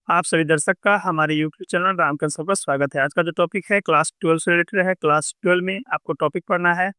आप सभी दर्शक का हमारे यूट्यूब चैनल रामकन सर पर स्वागत है। आज का जो टॉपिक है क्लास 12 से रिलेटेड है। क्लास 12 में आपको टॉपिक पढ़ना है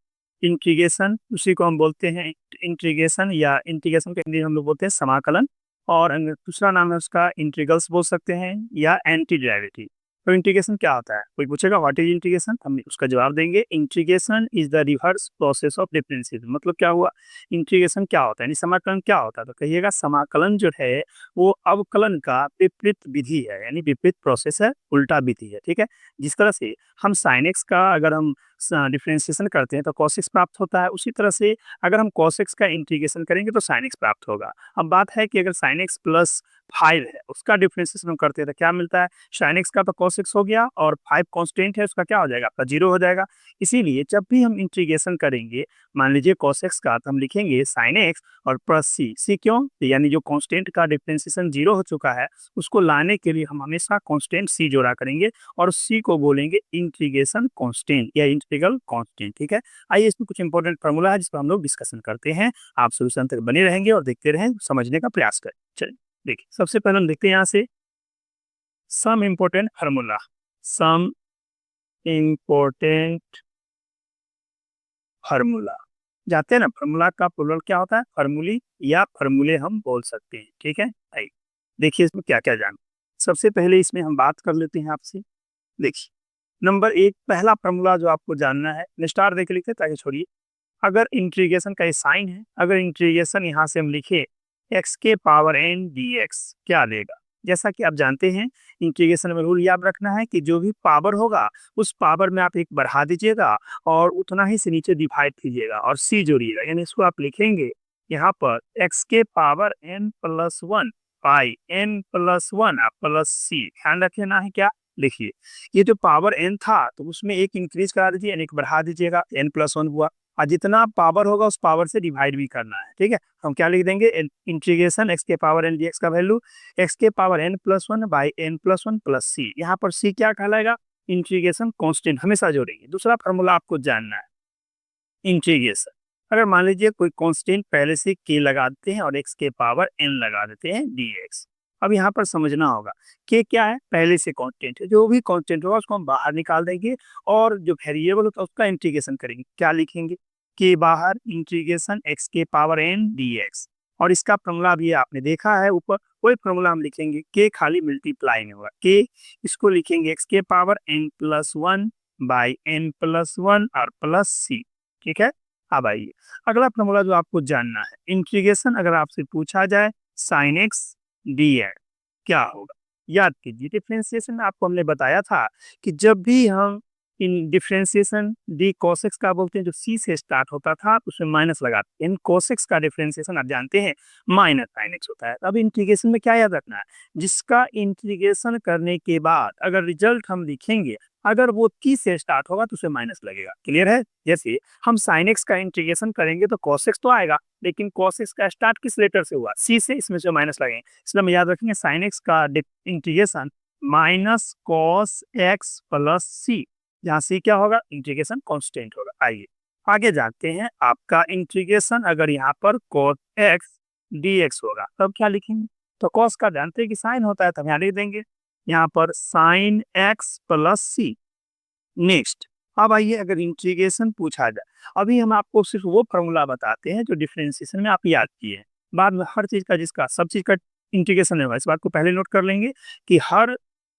इंटीग्रेशन, उसी को हम बोलते हैं इंटीग्रेशन, या इंटीग्रेशन के हिंदी में हम लोग बोलते हैं समाकलन। और दूसरा नाम है उसका इंटीग्रल्स बोल सकते हैं या एंटी डेरिवेटिव। तो इंटीग्रेशन क्या होता है? कोई पूछेगा व्हाट इज इंटीग्रेशन, हम उसका जवाब देंगे integration is the reverse process of differentiation. मतलब क्या हुआ, इंटीग्रेशन क्या होता है यानी समाकलन क्या होता है? तो कहिएगा समाकलन जो है वो अवकलन का विपरीत विधि है, यानी विपरीत प्रोसेस है, उल्टा विधि है। ठीक है, जिस तरह से हम साइन एक्स का अगर हम डिफरेंशिएशन करते हैं तो cos x प्राप्त होता है, उसी तरह से अगर हम cos x का इंटीग्रेशन करेंगे तो sin x प्राप्त होगा। अब बात है कि अगर sin x प्लस 5 है उसका डिफरेंशिएशन हम करते हैं तो क्या मिलता है? sin x का तो cos x हो गया और 5 कांस्टेंट है, उसका क्या हो जाएगा? आपका 0 हो जाएगा। इसीलिए जब भी हम इंटीग्रेशन करेंगे, मान लीजिए cos x का, तो हम लिखेंगे sin x और प्लस सी क्यों? यानी जो कांस्टेंट का डिफरेंशिएशन 0 हो चुका है उसको लाने के लिए हम हमेशा कांस्टेंट सी जोड़ा करेंगे और सी को बोलेंगे इंटीग्रेशन कांस्टेंट या इंटीग्रल कांस्टेंट। ठीक है, आइए इसमें कुछ इंपॉर्टेंट फार्मूला है जिस पर हम लोग डिस्कशन करते हैं। आप सोल्यूशन तक बने रहेंगे और देखते रहें, समझने का प्रयास करें। चलिए देखिए, सबसे पहले हम देखते हैं यहाँ से some important formula. Some important formula, जाते हैं ना, फार्मूला का प्लूरल क्या होता है? फार्मूली या फार्मूले हम बोल सकते हैं। ठीक है, आइए देखिए इसमें क्या क्या जाना। सबसे पहले इसमें हम बात कर लेते हैं आपसे। देखिए, नंबर एक, पहला फार्मूला जो आपको जानना है, स्टार देख लिखते ताकि छोड़िए। अगर इंटीग्रेशन का ये साइन है, अगर इंटीग्रेशन यहाँ से हम लिखे एक्स के पावर एन डी एक्स, क्या देगा? जैसा कि आप जानते हैं इंटीग्रेशन में रूल याद रखना है कि जो भी पावर होगा उस पावर में आप एक बढ़ा दीजिएगा और उतना ही से नीचे डिवाइड कीजिएगा और सी जोड़िएगा, यानी इसको आप लिखेंगे यहाँ पर एक्स के power N plus one by N plus one आप प्लस सी। ध्यान रखना है क्या, लिखिए ये जो पावर एन था तो उसमें एक इंक्रीज करा दीजिए यानी एक बढ़ा दीजिएगा, एन प्लस वन हुआ। और जितना पावर होगा उस पावर से डिवाइड भी करना है। ठीक है, हम क्या लिख देंगे, इंटीग्रेशन एक्स के पावर एन डी एक्स का वैल्यू एक्स के power N plus one by N plus one plus C. यहाँ पर सी क्या कहलाएगा? इंटीग्रेशन कांस्टेंट, हमेशा जोड़ेंगे। दूसरा फार्मूला आपको जानना है, इंटीग्रेशन अगर मान लीजिए कोई कांस्टेंट पहले से के लगा देते हैं और एक्स के पावर एन लगा देते हैं डी एक्स। अब यहाँ पर समझना होगा के क्या है? पहले से कांस्टेंट है, जो भी कांस्टेंट होगा उसको हम बाहर निकाल देंगे और जो वेरिएबल होता है उसका इंटीग्रेशन करेंगे। क्या लिखेंगे? के बाहर इंटीग्रेशन एक्स के पावर एन डी एक्स। और इसका फॉर्मूला भी आपने देखा है ऊपर, वही फॉर्मूला हम लिखेंगे, के खाली मल्टीप्लाई में होगा के, इसको लिखेंगे एक्स के power N plus one by N plus one और प्लस सी। ठीक है, अब आइए अगला फॉर्मूला जो आपको जानना है, इंटीग्रेशन अगर आपसे पूछा जाए साइन एक्स डी एक्स क्या होगा? याद कीजिए, डिफरेंशिएशन में आपको हमने बताया था कि जब भी हम इन डिफरेंशिएशन डी कोसेक्स का बोलते हैं, जो सी से स्टार्ट होता था उसमें माइनस लगाते हैं। इन कोसेक्स का डिफरेंशिएशन आप जानते हैं माइनस साइन एक्स होता है। अब इंटीग्रेशन में क्या याद रखना है, जिसका इंटीग्रेशन करने के बाद अगर रिजल्ट हम लिखेंगे, अगर वो की से स्टार्ट होगा तो उसे माइनस लगेगा। क्लियर है? जैसे हम साइन एक्स का इंटीग्रेशन करेंगे तो cos x तो आएगा, लेकिन cos x का स्टार्ट किस लेटर से हुआ? सी से, इसमें से माइनस लगेंगे। इसलिए हम याद रखेंगे साइन एक्स का integration minus cos x plus C, जहाँ सी क्या होगा? इंटीग्रेशन कांस्टेंट होगा। आइए आगे जानते हैं, आपका इंटीग्रेशन अगर यहाँ पर cos x dx होगा तब क्या लिखेंगे? तो cos का जानते हैं कि साइन होता है, तब यहाँ लिख देंगे यहाँ पर साइन x प्लस सी। नेक्स्ट, अब आइए अगर इंटीग्रेशन पूछा जाए, अभी हम आपको सिर्फ वो फॉर्मूला बताते हैं जो डिफरेंशिएशन में आप याद किए हैं। बाद में हर चीज का, जिसका सब चीज का इंटीग्रेशन होगा, इस बात को पहले नोट कर लेंगे कि हर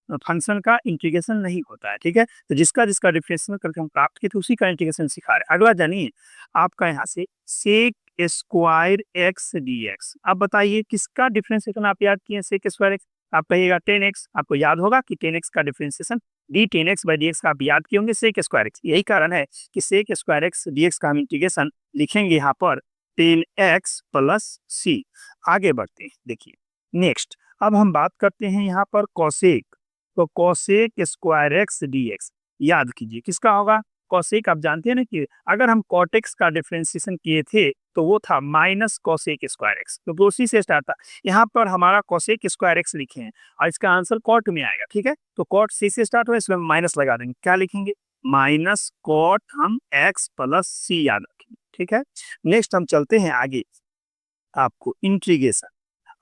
फंक्शन का इंटीग्रेशन नहीं होता है। ठीक है, तो जिसका जिसका डिफरेंशिएशन करके हम प्राप्त किए थे उसी का इंटीग्रेशन सिखा रहे हैं। अगला जानिए आपका यहाँ से sec square X D X. अब बताइए किसका डिफरेंशिएशन आप याद किए? सेक स्क्वायर एक्स, आप कहिएगा 10x। आपको याद होगा कि 10x का differentiation D 10x by D X का आप याद किए होंगे सेक स्क्वायर एक्स। यही कारण है कि sec square X D X का हम इंटीग्रेशन लिखेंगे यहाँ पर 10x प्लस सी। आगे बढ़ते हैं, देखिए नेक्स्ट, अब हम बात करते हैं यहाँ पर कोसेक। तो cosec square X D X याद कीजिए किसका होगा? कोसेक आप जानते हैं ना कि अगर हम कॉटेक्स का डिफरेंशिएशन किए थे तो वो था माइनस कोसेक स्क्वायर एक्स, तो उसी से स्टार्ट था। यहाँ पर हमारा कोसेक स्क्वायर एक्स लिखे हैं और इसका आंसर कॉट में आएगा। ठीक है, तो कॉट सी से स्टार्ट हुआ, इसमें माइनस लगा देंगे। क्या लिखेंगे? माइनस कॉट हम एक्स प्लस सी याद रखेंगे। ठीक है, नेक्स्ट हम चलते हैं आगे, आपको इंटीग्रेशन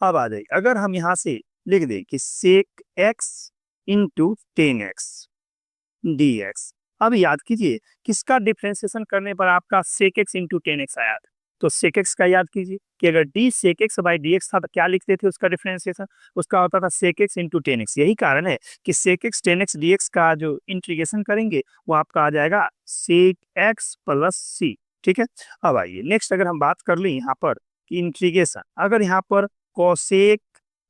अब आ जाएगी। अगर हम यहाँ से लिख दें कि सेक एक्स इंटू 10x dx। अब याद कीजिए किसका डिफ्रेंसिएशन करने पर आपका सेक एक्स इंटू 10x आया था, तो सेक एक्स का याद कीजिए कि अगर D sec X by D X था तो क्या लिखते थे उसका डिफ्रेंसिएशन, उसका होता था सेक एक्स इंटू 10x। यही कारण है कि सेक एक्स 10x dx का जो इंटीग्रेशन करेंगे वो आपका आ जाएगा सेक एक्स प्लस सी। ठीक है, अब आइए नेक्स्ट अगर हम बात कर लें यहाँ पर कि इंटीग्रेशन, अगर यहाँ पर cosec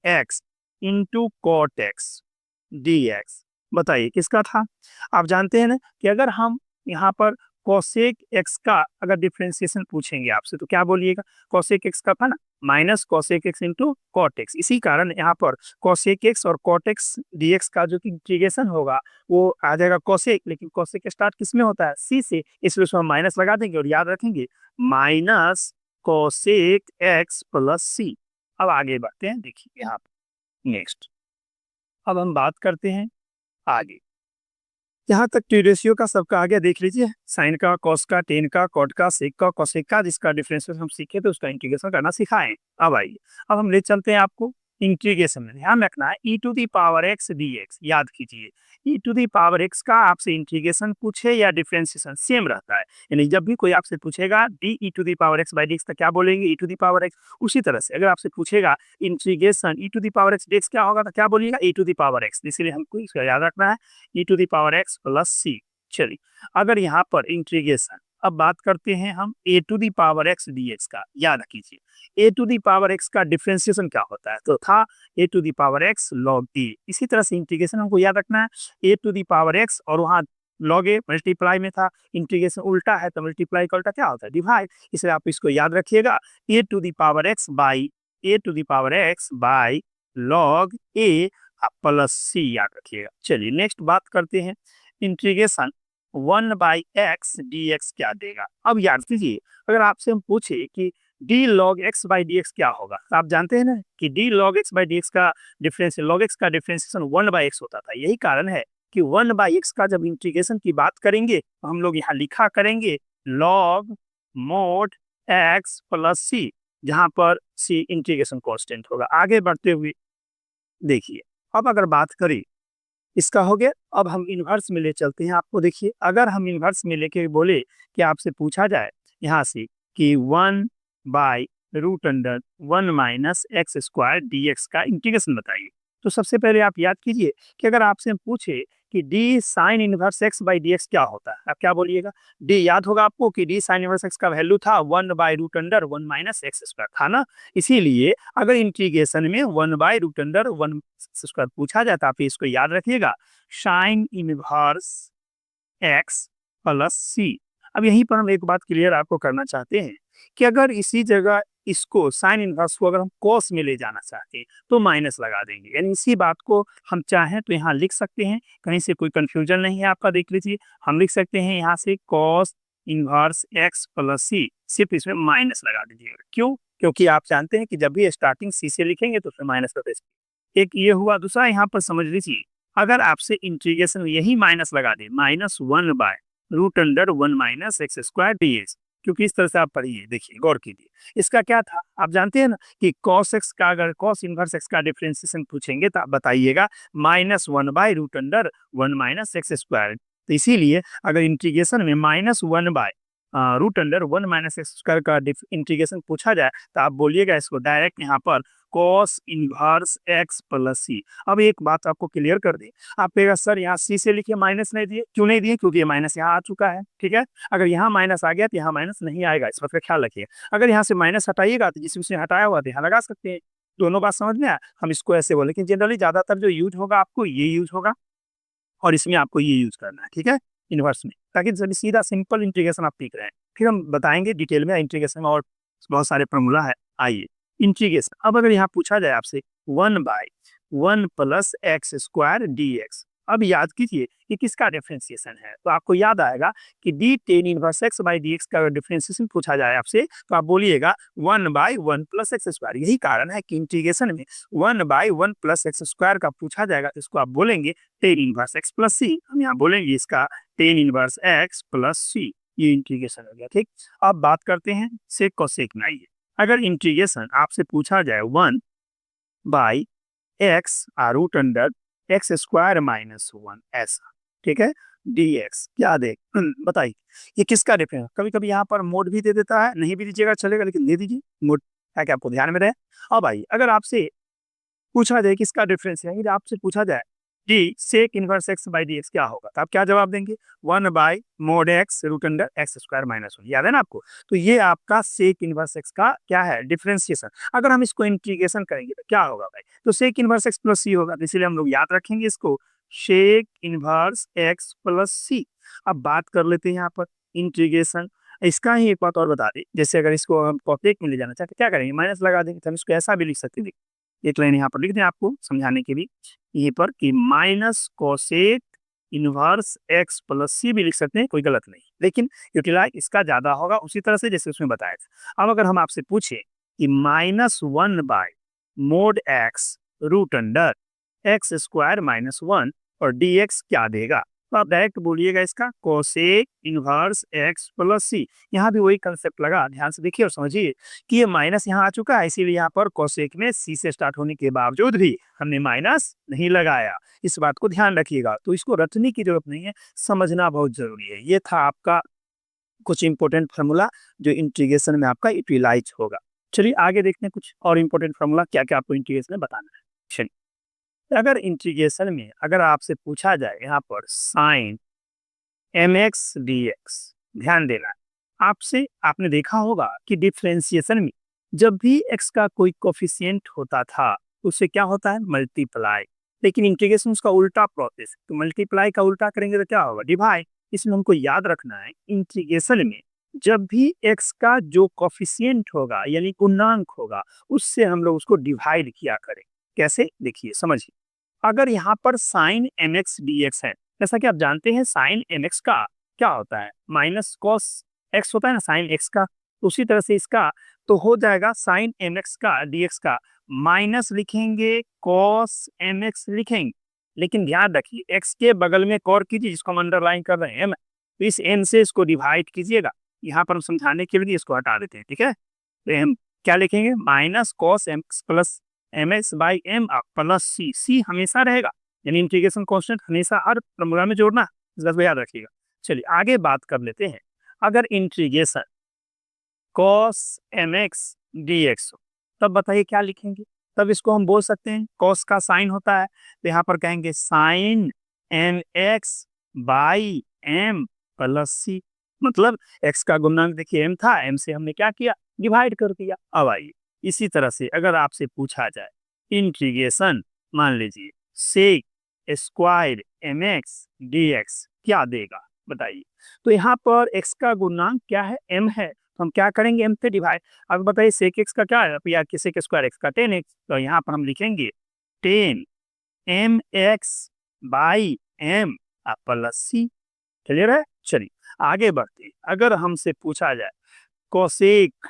X into cot X D X, बताइए किसका था। आप जानते हैं ना कि अगर हम यहाँ पर कोसेक एक्स का अगर डिफ्रेंसिएशन पूछेंगे आपसे तो क्या बोलिएगा, कोसेक एक्स का था ना minus cosec X into cot X. इसी कारण यहाँ पर कोसेक एक्स और कॉट एक्स डीएक्स का जो इंटीग्रेशन होगा वो आ जाएगा कोसेक, लेकिन कोसेक स्टार्ट किस में होता है, सी से, इसलिए उसमें माइनस लगा देंगे और याद रखेंगे माइनस कोसेक एक्स प्लस सी। अब आगे बढ़ते हैं, देखिए यहाँ नेक्स्ट अब हम बात करते हैं आगे। यहाँ तक तो रेशियो का सबका आगे देख लीजिए, साइन का, कॉस का, टेन का, कॉट का, सेक का, कोसेक का, जिसका डिफरेंशियल हम सीखे तो उसका इंटीग्रेशन करना सिखाएं। अब आइए अब हम ले चलते हैं आपको इंटीग्रेशन में। ध्यान रखना है E to the power X D X, याद कीजिए E to the power X का आपसे इंटीग्रेशन पूछे या डिफरेंशिएशन सेम रहता है, यानी जब भी कोई आपसे पूछेगा D E to the power X by D X तो क्या बोलेंगे E to the power X. उसी तरह से अगर आपसे पूछेगा integration E to the power X D X क्या होगा तो क्या बोलिएगा E to the power X, इसलिए हमको इसका याद रखना है E to the power X plus C. चलिए अगर यहाँ पर इंटीग्रेशन, अब बात करते हैं हम A to the power X D X का। याद रखिए A to the power X का डिफरेंशिएशन क्या होता है, तो था A to the power X log A. इसी तरह से इंटीग्रेशन हमको याद रखना है A to the power X और वहाँ लॉग ए मल्टीप्लाई में था, इंटीग्रेशन उल्टा है तो मल्टीप्लाई का उल्टा क्या होता है, डिवाइड, इसलिए आप इसको याद रखिएगा A to the power X by A to the power X by log A plus C, याद रखिएगा। चलिए नेक्स्ट बात करते हैं इंटीग्रेशन 1/x dx क्या देगा। अब याद कीजिए अगर आपसे हम पूछे कि d log x by dx क्या होगा, तो आप जानते हैं ना कि d log x by dx का डिफरेंस log x का डिफरेंशिएशन 1/x होता था। यही कारण है कि 1/x का जब इंटीग्रेशन की बात करेंगे तो हम लोग यहाँ लिखा करेंगे log mod x plus c, जहाँ पर c इंटीग्रेशन कांस्टेंट होगा। आगे बढ़ते हुए देखिए अब अगर बात करें इसका हो गया, अब हम इन्वर्स में ले चलते हैं आपको। देखिए अगर हम इन्वर्स में लेके बोले कि आपसे पूछा जाए यहाँ से कि 1/√1 minus x square D X का इंटीग्रेशन बताइए, तो सबसे पहले आप याद कीजिए कि अगर आपसे हम पूछे कि D sine inverse X by D X क्या होता है, आप क्या बोलिएगा, डी याद होगा आपको कि डी साइन इनवर्स एक्स का वैल्यू था 1/√1 माइनस एक्स स्क्वायर था ना, इसीलिए अगर इंटीग्रेशन में 1/√1 स्क्वायर पूछा जाता आप इसको याद रखिएगा साइन इनवर्स एक्स प्लस सी। अब यहीं पर हम एक बात क्लियर आपको करना चाहते हैं कि अगर इसी जगह इसको साइन इनवर्स को अगर हम कॉस में ले जाना चाहते हैं तो माइनस लगा देंगे, यानी इसी बात को हम चाहें तो यहाँ लिख सकते हैं, कहीं से कोई कंफ्यूजन नहीं है आपका। देख लीजिए हम लिख सकते हैं यहाँ से कॉस इनवर्स एक्स प्लस सी, सिर्फ इसमें माइनस लगा दीजिएगा। क्यों, क्योंकि आप जानते हैं कि जब भी स्टार्टिंग सी से लिखेंगे तो उसमें माइनस कर, एक ये हुआ। दूसरा यहाँ पर समझ लीजिए अगर आपसे इंटीग्रेशन में यही माइनस लगा दे -1/√1 minus x square D x, क्योंकि इस तरह से आप पढ़िए, देखिए गौर कीजिए इसका क्या था। आप जानते हैं ना कि cos x का अगर cos इनवर्स x का डिफरेंशिएशन पूछेंगे तो आप बताइएगा -1/√1 माइनस एक्स स्क्वायर। तो इसीलिए अगर इंटीग्रेशन में -1/√1 माइनस एक्स स्क्वायर का इंटीग्रेशन पूछा जाए तो आप बोलिएगा इसको डायरेक्ट यहाँ पर cos इनवर्स x प्लस सी। अब एक बात आपको क्लियर कर दे, आप कहेगा सर यहाँ सी से लिखिए माइनस नहीं दिए, क्यों नहीं दिए, क्योंकि ये माइनस यहाँ आ चुका है। ठीक है, अगर यहाँ माइनस आ गया तो यहाँ माइनस नहीं आएगा, इस बात का ख्याल रखिए। अगर यहाँ से माइनस हटाइएगा तो जिस विषय हटाया हुआ था यहाँ लगा सकते हैं, दोनों बात समझ में आया। हम इसको ऐसे बोले, लेकिन जनरली ज्यादातर जो यूज होगा आपको ये यूज होगा और इसमें आपको ये यूज करना है, ठीक है, इनवर्स में, ताकि सीधा सिंपल इंटीग्रेशन आप सीख रहे हैं। फिर हम बताएंगे डिटेल में इंटीग्रेशन में और बहुत सारे फॉर्मूला है। आइए इंटीग्रेशन, अब अगर यहाँ पूछा जाए आपसे 1/1 plus x square D X, अब याद कीजिए कि किसका डिफरेंशिएशन है, तो आपको याद आएगा कि D tan inverse X by D X का डिफरेंशिएशन पूछा जाए आपसे तो आप बोलिएगा 1/1 प्लस एक्स स्क्वायर। यही कारण है कि इंटीग्रेशन में 1/1 प्लस एक्स स्क्वायर का पूछा जाएगा तो इसको आप बोलेंगे टेन इनवर्स एक्स प्लस सी। हम यहाँ बोलेंगे इसका टेन इनवर्स एक्स प्लस सी, ये इंटीग्रेशन हो गया। ठीक, अब बात करते हैं सेक कोसेक में। आइए अगर इंटीग्रेशन आपसे पूछा जाए 1/x X root under X square minus 1 ऐसा, ठीक है। dx क्या दे बताइए ये किसका डिफरेंस। कभी कभी यहाँ पर मोड भी दे देता है, नहीं भी दीजिएगा चलेगा, लेकिन दे दीजिए मोड, ताकि आपको ध्यान में रहे। अब भाई अगर आपसे पूछा जाए किसका डिफरेंस है, यदि आपसे पूछा जाए कि sec inverse X by D X क्या होगा, तो आप क्या जवाब देंगे, 1/mod x root under X square minus 1, याद है ना आपको। तो ये आपका सेक इनवर्स एक्स का क्या है, डिफरेंशिएशन। अगर हम इसको इंटीग्रेशन करेंगे तो क्या होगा भाई, तो सेक इनवर्स एक्स प्लस सी होगा, तो इसलिए हम लोग याद रखेंगे इसको सेक इनवर्स एक्स प्लस सी। अब बात कर लेते हैं यहाँ पर इंटीग्रेशन। इसका ही एक बात और बता दें, जैसे अगर इसको हम कॉटेक में ले जाना चाहते क्या करेंगे, माइनस लगा देंगे, तो हम इसको ऐसा भी लिख सकते हैं। एक लाइन यहाँ पर लिख दें आपको समझाने के लिए, यहीं पर कि minus cosec inverse X plus C भी लिख सकते हैं, कोई गलत नहीं, लेकिन यूटिलाइज इसका ज्यादा होगा, उसी तरह से जैसे उसमें बताया था। अब अगर हम आपसे पूछे कि -1/mod x root under X square minus 1 और डी एक्स क्या देगा, तो आप डायरेक्ट बोलिएगा इसका cosec inverse X plus C. यहाँ भी वही कंसेप्ट लगा, ध्यान से देखिए और समझिए कि ये माइनस यहाँ आ चुका है, इसीलिए यहाँ पर कोसेक में सी से स्टार्ट होने के बावजूद भी हमने माइनस नहीं लगाया, इस बात को ध्यान रखिएगा। तो इसको रटने की जरूरत नहीं है, समझना बहुत जरूरी है। ये था आपका कुछ इंपॉर्टेंट फार्मूला जो इंटीग्रेशन में आपका यूटिलाइज होगा। चलिए आगे देखते हैं कुछ और इंपॉर्टेंट फार्मूला क्या क्या आपको इंटीग्रेशन में बताना है। चलिए अगर इंटीग्रेशन में अगर आपसे पूछा जाए यहाँ पर साइन mx dx, ध्यान देना है आपसे, आपने देखा होगा कि डिफरेंशिएशन में जब भी x का कोई कोफिशिएंट होता था उससे क्या होता है, मल्टीप्लाई। लेकिन इंटीग्रेशन उसका उल्टा प्रोसेस, तो मल्टीप्लाई का उल्टा करेंगे तो क्या होगा, डिवाइड। इसमें हमको याद रखना है इंटीग्रेशन में जब भी x का जो कोफिशिएंट होगा यानी पूर्णांक होगा उससे हम लोग उसको डिवाइड किया करें। कैसे, देखिए समझिए। अगर यहाँ पर साइन mx dx है, जैसा कि आप जानते हैं साइन mx का क्या होता है, माइनस कॉस x होता है ना साइन x का, तो उसी तरह से इसका तो हो जाएगा साइन mx का dx का माइनस लिखेंगे कॉस mx लिखेंगे, लेकिन ध्यान रखिए x के बगल में एक और कीजिए जिसको हम अंडरलाइन कर रहे हैं m, तो इस m से इसको डिवाइड कीजिएगा। यहाँ पर हम समझाने के लिए इसको हटा देते हैं, ठीक है। तो हम क्या लिखेंगे, minus cos mx plus mx by m plus C, C हमेशा रहेगा, यानी इंटीग्रेशन कांस्टेंट हमेशा हर फॉर्मूला में जोड़ना, इस बात को याद रखिएगा। चलिए आगे बात कर लेते हैं। अगर इंटीग्रेशन cos mx dx हो तब बताइए क्या लिखेंगे, तब इसको हम बोल सकते हैं cos का साइन होता है, तो यहाँ पर कहेंगे sine mx by m plus C, मतलब x का गुणनक देखिए m था, m से हमने क्या किया, डिवाइड कर दिया। अब आइए इसी तरह से अगर आपसे पूछा जाए इंटीग्रेशन मान लीजिए सेक स्क्वायर mx dx क्या देगा बताइए, तो यहाँ पर x का गुणनक क्या है, m है, तो हम क्या करेंगे m पे डिवाइड। अब बताइए सेक x का क्या है, या सेक स्क्वायर x का 10x, तो यहाँ पर हम लिखेंगे 10 mx by m plus C. Clear है। चलिए आगे बढ़ते, अगर हमसे पूछा जाए कोसेक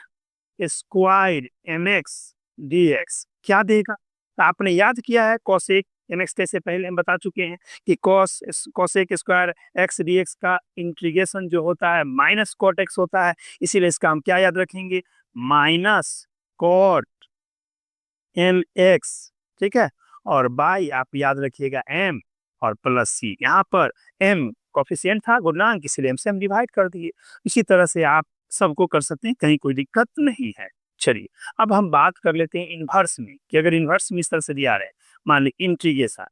स्क्वायर mx dx क्या देगा, तो आपने याद किया है कोसेक mx से पहले हम बता चुके हैं कि कोसेक स्क्वायर x dx का इंटीग्रेशन जो होता है माइनस कॉट x होता है, इसीलिए इसका हम क्या याद रखेंगे, माइनस कॉट mx, ठीक है, और बाई आप याद रखिएगा m और प्लस सी। यहाँ पर m कोफिशिएंट था गुणनांक, इसलिए m से हम डिवाइड कर दिए। इसी तरह से आप सबको कर सकते हैं, कहीं कोई दिक्कत नहीं है। चलिए अब हम बात कर लेते हैं इनवर्स में, कि अगर इनवर्स में इस तरह से दिया रहे, मान ली इंटीग्रेशन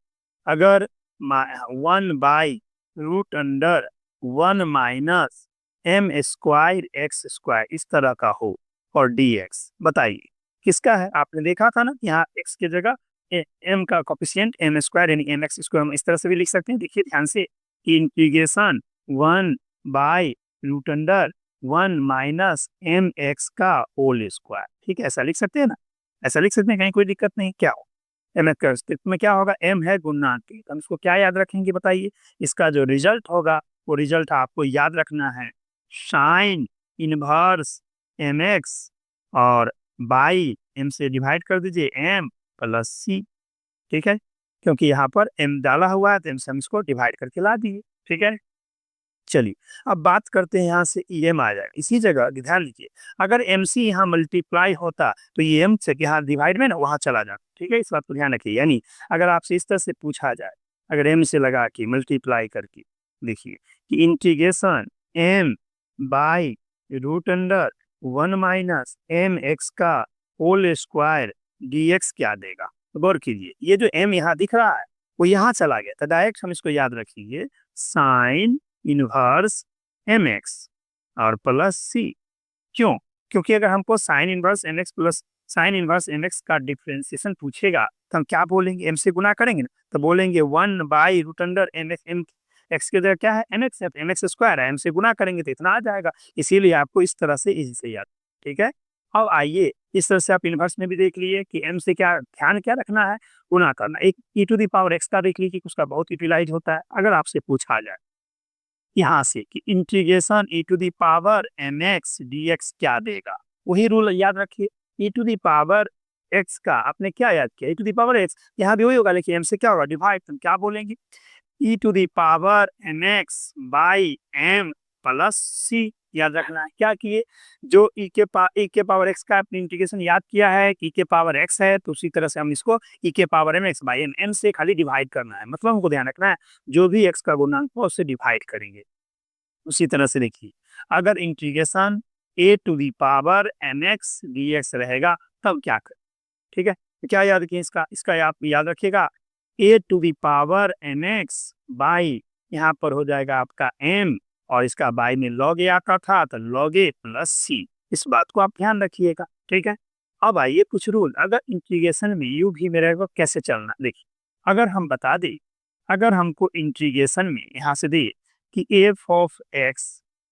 अगर 1/√1-1 - m² x² इस तरह का हो और dx, बताइए किसका है। आपने देखा था ना यहाँ x की जगह m का कोफिशिएंट m² यानी mx² हम इस तरह से भी लिख सकते हैं। देखिए ध्यान से, इंटीग्रेशन 1/√1 - mx का होल स्क्वायर, ठीक है, ऐसा लिख सकते हैं ना, ऐसा लिख सकते हैं, कहीं कोई दिक्कत नहीं। क्या हो एम का अस्तित्व में क्या होगा, m है गुणनांक, तो हम इसको क्या याद रखेंगे बताइए, इसका जो रिजल्ट होगा वो रिजल्ट आपको याद रखना है साइन इनवर्स mx और बाई m से डिवाइड कर दीजिए m प्लस सी, ठीक है, क्योंकि यहाँ पर m डाला हुआ है तो m से हम इसको डिवाइड करके ला दिए, ठीक है। चलिए, अब बात करते हैं यहाँ से EM आ जाएगा। इसी जगह ध्यान दीजिए, अगर MC यहाँ मल्टीप्लाई होता तो EM से यहाँ डिवाइड में ना वहाँ चला जाता। ठीक है, इस बात को ध्यान रखिए। यानी अगर आपसे इस तरह से पूछा जाए, अगर M से लगा के मल्टीप्लाई करके, देखिए कि integration M by root under 1 माइनस MX का होल स्क्वायर DX क्या देगा। तो गौर कीजिए, ये जो M यहाँ दिख रहा है वो यहाँ चला गया, तो डायरेक्ट हम इसको याद रखेंगे साइन इनवर्स MX और प्लस C। क्यों? क्योंकि अगर हमको sine inverse MX plus sine inverse MX का डिफरेंशिएशन पूछेगा तो हम क्या बोलेंगे, M से गुना करेंगे ना, तो बोलेंगे 1 by root under MX। X की जगह क्या है, MX है, MX स्क्वायर है, M से गुना करेंगे तो इतना आ जाएगा। इसीलिए आपको इस तरह से इजी से याद। ठीक है, अब आइए इस तरह से आप इनवर्स में भी देख लिए कि M से क्या ध्यान क्या रखना है, गुना करना। एक e⁻x का देख लीजिए, उसका बहुत यूटिलाइज होता है। अगर आपसे पूछा जाए यहाँ से कि इंटीग्रेशन e⁻mx dx क्या देगा, वही रूल याद रखिए। e⁻x का आपने क्या याद किया, e⁻x यहाँ भी वही होगा, लेकिन M से क्या होगा, डिवाइड। तो क्या बोलेंगे, e⁻mx by m plus c। याद रखना है क्या किए, जो e के पावर x का आपने इंटीग्रेशन याद किया है, e के पावर x है, तो उसी तरह से हम इसको e⁻mx बाई m से खाली डिवाइड करना है। मतलब हमको ध्यान रखना है, जो भी x का गुणांक हो उससे डिवाइड करेंगे। उसी तरह से देखिए, अगर इंटीग्रेशन a⁻mx dx रहेगा तब क्या करें। ठीक है, तो क्या याद रखिए, इसका आप याद रखिएगा a⁻mx बाई यहाँ पर हो जाएगा आपका m, और इसका बाई में log a आता था तो log a प्लस c। इस बात को आप ध्यान रखिएगा। ठीक है, अब आइए कुछ रूल, अगर इंटीग्रेशन में यू भी मेरे को कैसे चलना। देखिए, अगर हम बता दें, अगर हमको इंटीग्रेशन में यहाँ से दे कि f of x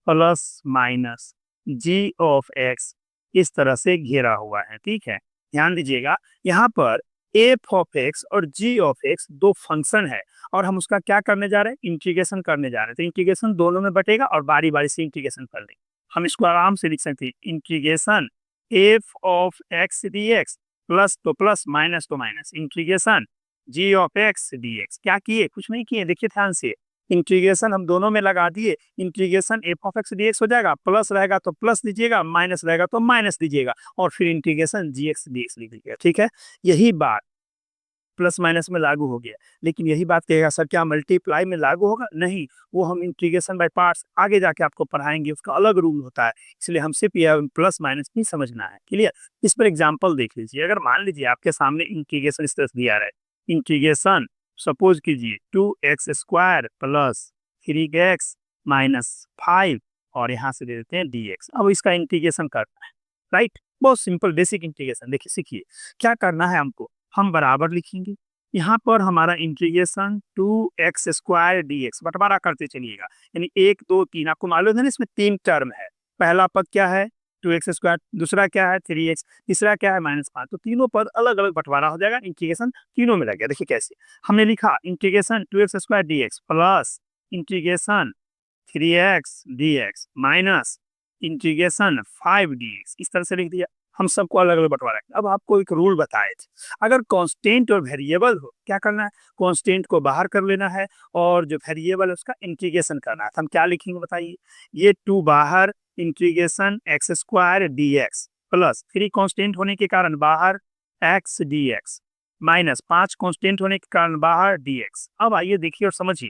plus minus g of x इस तरह से घेरा हुआ है। ठीक है, ध्यान दीजिएगा, यहाँ पर f ऑफ x और g ऑफ x दो फंक्शन है, और हम उसका क्या करने जा रहे हैं, इंटीग्रेशन करने जा रहे हैं। तो इंटीग्रेशन दोनों में बटेगा और बारी बारी से इंटीग्रेशन कर लेंगे। हम इसको आराम से लिख सकते हैं, integration f of x dx plus तो प्लस, माइनस तो minus, integration g of x dx। क्या किए, कुछ नहीं किए, देखिए ध्यान से, इंटीग्रेशन हम दोनों में लगा दिए। Integration f of x dx हो जाएगा, प्लस रहेगा तो प्लस दीजिएगा, माइनस रहेगा तो माइनस दीजिएगा, और फिर इंटीग्रेशन gx dx लिख लीजिएगा। ठीक है, यही बात प्लस माइनस में लागू हो गया। लेकिन यही बात कहेगा सर क्या मल्टीप्लाई में लागू होगा, नहीं, वो हम इंटीग्रेशन बाय पार्ट्स आगे जाके आपको पढ़ाएंगे, उसका अलग रूल होता है। इसलिए हम सिर्फ यह प्लस माइनस नहीं समझना है। क्लियर, इस पर एग्जाम्पल देख लीजिए। अगर मान लीजिए आपके सामने इंटीग्रेशन इस तरह से दिया रहा है, इंटीग्रेशन सपोज कीजिए 2x square plus 3x minus 5, और यहाँ से दे देते हैं dx। अब इसका इंटीग्रेशन करना है, राइट, बहुत सिंपल बेसिक इंटीग्रेशन। देखिए सीखिए क्या करना है हमको, हम बराबर लिखेंगे, यहाँ पर हमारा इंटीग्रेशन 2x स्क्वायर dx बंटवारा करते चलिएगा, यानी 1 2 3, आपको मालूम है ना इसमें 3 टर्म है। पहला पद क्या है 2x स्क्वायर, दूसरा क्या है 3x, तीसरा क्या है -5। तो तीनों पद अलग अलग बंटवारा हो जाएगा, इंटीग्रेशन तीनों में लग गया। देखिए कैसे हमने लिखा, integration 2x square dx plus integration 3x dx minus integration 5 dx, इस तरह से लिख दिया। हम सबको अलग अलग बंटवारा। अब आपको एक रूल बताए थे, अगर कांस्टेंट और वेरिएबल हो क्या करना है, कांस्टेंट को बाहर कर लेना है, और जो वेरिएबल है उसका इंटीग्रेशन करना है। तो हम क्या लिखेंगे बताइए, ये 2 बाहर, integration x square dx plus 3 constant होने के कारण बाहर x dx माइनस 5 कांस्टेंट होने के कारण बाहर dx। अब आइए देखिए और समझिए,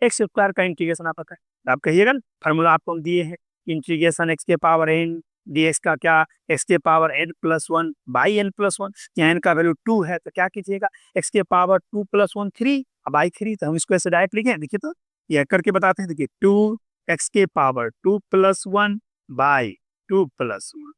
एक्स स्क्वायर का इंटीग्रेशन आप पता है, आप कहिएगा ना, फार्मूला आपको हम दिए हैं, इंटीग्रेशन x के पावर n dx का क्या, x के पावर n+1 बाई n+1। यहाँ n का वैल्यू 2 है तो क्या कीजिएगा, x के पावर 2+1 3 बाई 3। तो हम इसको ऐसे डायरेक्ट लिखें, देखिए तो यह करके बताते हैं। देखिए 2x के पावर 2+1 बाई 2+1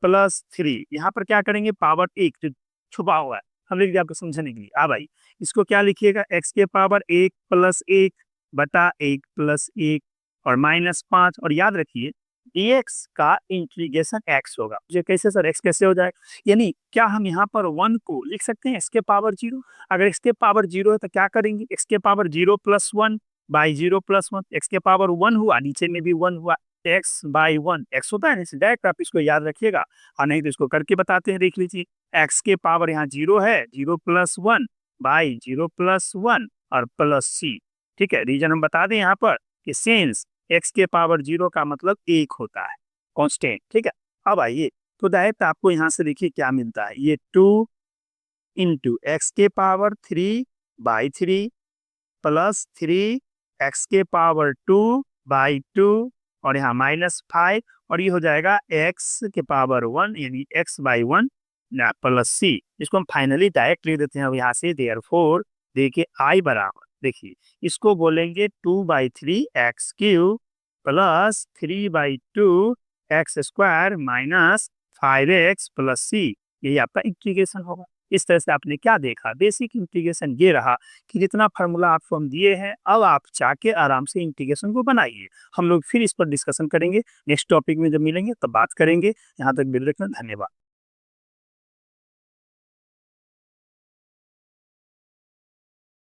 प्लस 3, यहाँ पर क्या करेंगे, पावर 1 जो छुपा हुआ है हम लिख दिया आपको समझने के लिए। भाई इसको क्या लिखिएगा, x के पावर 1 + 1 बटा 1 + 1 और -5, और याद रखिए dx का इंटीग्रेशन x होगा। मुझे कैसे सर x कैसे हो जाएगा, यानी क्या हम यहाँ पर 1 को लिख सकते हैं x के पावर 0। अगर x के पावर 0 है तो क्या करेंगे, x के पावर 0 + 1 बाई 0 + 1, x के पावर 1 हुआ, नीचे में भी 1 हुआ, x बाई 1 x होता है, डायरेक्ट आप इसको याद रखिएगा, और नहीं तो इसको करके बताते हैं। देख लीजिए x के पावर यहाँ 0 है, 0 + 1 बाई 0 + 1 और प्लस c। ठीक है, रीजन हम बता दें यहाँ पर कि सिंस x के पावर 0 का मतलब 1 होता है, कांस्टेंट, ठीक है। अब आइए, तो डायरेक्ट आपको यहाँ से देखिए क्या मिलता है, ये 2 इंटू एक्स के पावर 3/3 प्लस 3 x के पावर 2/2 और यहाँ -5 और ये हो जाएगा x के पावर 1 यानी x/1 ना प्लस c। इसको हम फाइनली डायरेक्ट लिख देते हैं अब यहाँ से, देयरफॉर देखिए i बराबर, देखिए इसको बोलेंगे 2/3 x³ plus 3/2 x² minus 5x plus c। यही आपका इंटीग्रेशन होगा। इस तरह से आपने क्या देखा, बेसिक इंटीग्रेशन ये रहा कि जितना फार्मूला आपको हम दिए हैं अब आप जाके आराम से इंटीग्रेशन को बनाइए। हम लोग फिर इस पर डिस्कशन करेंगे, नेक्स्ट टॉपिक में जब मिलेंगे तब बात करेंगे। यहाँ तक बिल रखना, धन्यवाद।